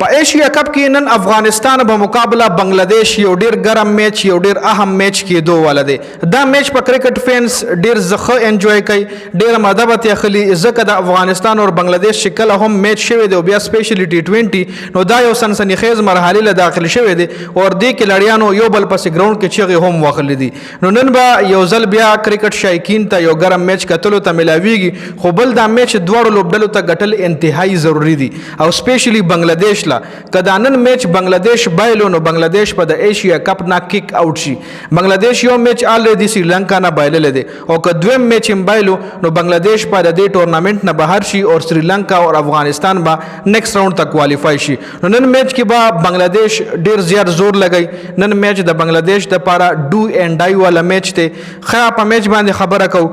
په ایشیا کپ کې نن افغانستان به مقابله بنگلاديش یو ډیر ګرم میچ یو ډیر اهم میچ کېدو ولده. دا میچ په کرکټ فینس ډیر زخه انجوای کوي، ډیر مدبت اخلي ځکه د افغانستان او بنگلاديش شکل هم میچ شوی دی او بیا سپیشلی ټي20 نو دا یو سنسنی خیز مرحله له داخل شوی دی او دې کې لړیانو یو بل پس ګراوند کې چغې هم واخلې دي. نو نن به یو ځل بیا کرکټ شایقین ته یو ګرم میچ کتلو ته ملاویږي، خو بل دا میچ دواړو لوبډلو ته ګټل انتهایی ضروری دي او سپیشلی بنگلاديش کدانن میچ بنگلاديش بایلو نو بنگلاديش په د ایشیا کپ نا کیک اوټ شي. بنگلاديش یو میچ الریډي سریلانکا نه بایلل دي او کدویم میچ هم بایلو نو بنگلاديش په د دې ټورنامنت نه بهر شي او سریلانکا او افغانستان به نیکسټ راوند ته کوالیفای شي. نو نن میچ کې به بنگلاديش ډیر زیات زور لګي. نن میچ د بنگلاديش د پاره ډو اینډ ډای والا میچ ته خیا په میچ باندې خبره کو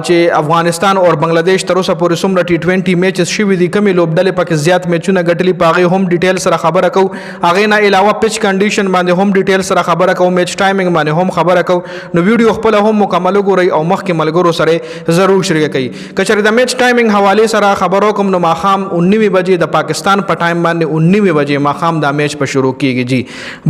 چې افغانستان او بنگلاديش تر اوسه پورې څومره ټي20 میچز شوي دي، کمی لوبډلې پکې زیات میچونه ګټلي، پاغه هم ډیټیل سره خبره کو. هغه نه علاوه پچ کنډیشن باندې هم ډیټیل سره خبره کو، میچ ټایمینګ باندې هم خبره کو. نو ویډیو خپل هم مکمل وګورئ او مخکې ملګرو سره ضرور شریک کړئ. کچره د میچ ټایمینګ حواله سره خبرو کوم نو ماخام 19 بجې د پاکستان په ټایم باندې 19 بجې ماخام دا میچ په شروع کیږي جی.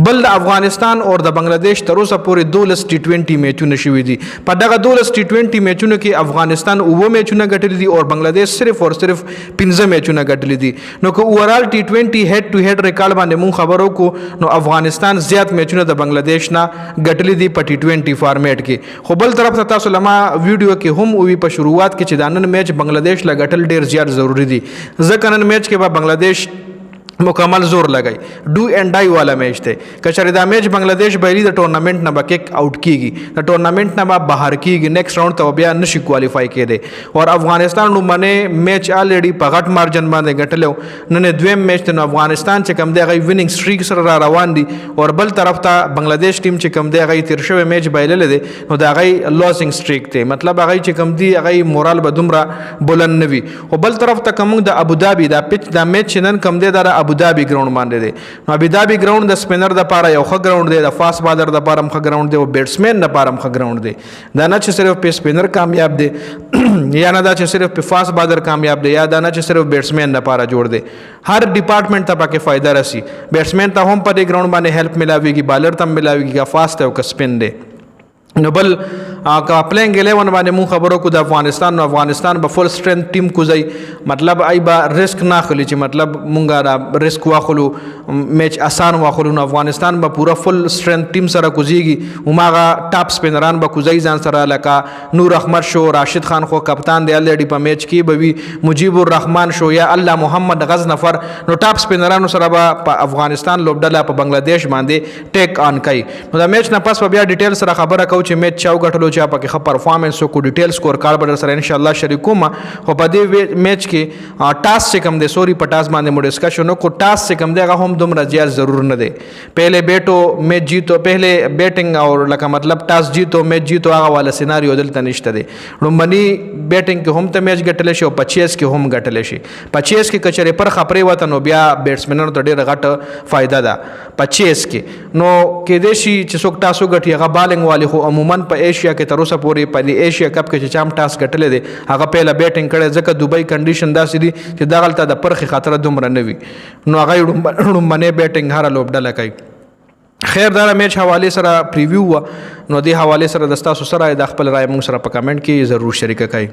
بل د افغانستان او د بنگلاديش تر اوسه پورې 12 ټي20 میچونه شوي دي. په دغه 12 ټي20 میچونو کې افغانستان 9 میچونه ګټلي دي او بنگلاديش صرف او صرف 15 میچونه ګټلي دي. نو که اوورال ټي20 هډ ټو هډ ریکارډ باندې مون خبرو کو نو افغانستان زیات میچونه د بنگلاديش نه ګټلي دي په ټي20 فارمیټ کې. خو بل طرف ته تاسو لما ویډیو کې هم وی په شروعات کې چې د نن میچ بنگلاديش لا ګټل ډیر زیات ضروری دي ځکه نن میچ کې به بنگلاديش مکمل زور لګای. ډو اینډ ډای والا میچ ته کچره دا میچ بنگلاديش بایلی د ټورنامنت نه بکیک اوټ کیږي، د ټورنامنت نه به بهر کیږي، نیکسټ راوند ته بیا نشي کوالیفای کېده. او افغانستان نو باندې میچ الریډي په غټ مارجن باندې ګټلو. نن دویم میچ ته افغانستان چې کم دی غي وینینګ سټریک سره را روان دي او بل طرف ته بنگلاديش ټیم چې کم دی غي تیر شوی میچ بایلل دي نو دا غي لوزینګ سټریک ته مطلب غي چې کم دی غي مورال به دومره بلند نوي. او بل طرف ته کوم د ابوظبي دا پچ دا میچ نن کم دی د ابوظبي ګراوند باندې دی. نو ابوظبي ګراوند د سپینر د پاره یو ښه ګراوند دی، د فاست بالر د پاره ښه ګراوند دی او بیټسمن د پاره ښه ګراوند دی. دا نه چې صرف په سپینر کامیاب دی یا نه دا چې صرف په فاست بالر کامیاب دی یا دا نه چې صرف بیټسمن د پاره جوړ دی. هر ډپارټمنټ ته پکې فائدہ رسی. بیټسمن ته هم په دې ګراوند باندې هیلپ ملاويږي، بالر ته ملاويږي، فاست او سپین دی. نو بل کا پلینګ 11 باندې مون خبرو کو د افغانستان به فل سټرنث ټیم کوزي، مطلب ای با ریسک نه خلی چې مطلب مونږه را ریسک واخلو میچ آسان واخلو. نو افغانستان به پورا فل سټرنث ټیم سره کوزيږي. هماغه ټاپ سپینران به کوزي ځان سره لکه نور احمد شو، راشد خان خو کپتان دی الریډي په میچ کې به وي، مجيب الرحمن شو یا الله محمد غزنفر. نو ټاپ سپینرانو سره به په افغانستان لوبډله په بنگلاديش باندې ټیک آن کوي. نو دا میچ نه پس بیا ډیټیل سره خبره کو چې میچ چاو غټلو چې په کې خپل پرفارمنس کو ډیټیل سکور کارډ بدر سره ان شاء الله شریکوم. خو په دې میچ کې ټاس چې کم دی سوري په ټاس باندې مو ډسکشن کو ټاس چې کم دی هغه هم دومره زیات ضرور نه دی. پہلے بیٹو میچ جیتو، پہلے بیٹنگ اور لکه مطلب ټاس جیتو میچ جیتو هغه والا سيناریو دلته نشته دی. لومبني بیٹنگ کې هم ته میچ ګټل شي او 25 کې هم ګټل شي. 25 کې کچره پر خبري وته نو بیا بیټسمنانو ته ډېر غټ فائدہ ده 25 کې. نو کې دې شي چې څوک ټاسو ګټي هغه بالنګ والی خو عموما په ایشیا کې تر اوسه پورې په ایشیا کپ کې چې چام ټاس ګټلې دي هغه پهله بیټینګ کړي ځکه دوبۍ کنډیشن داسې دي چې دا غلطه د پرخي خاطر دومره نه وي. نو هغه منې بیټینګ هر لوبډله کوي. خیر دا میچ حواله سره پریویو نو دې حواله سره د تاسو سره د خپل رائے موږ سره په کمنټ کې ضرور شریک کړئ.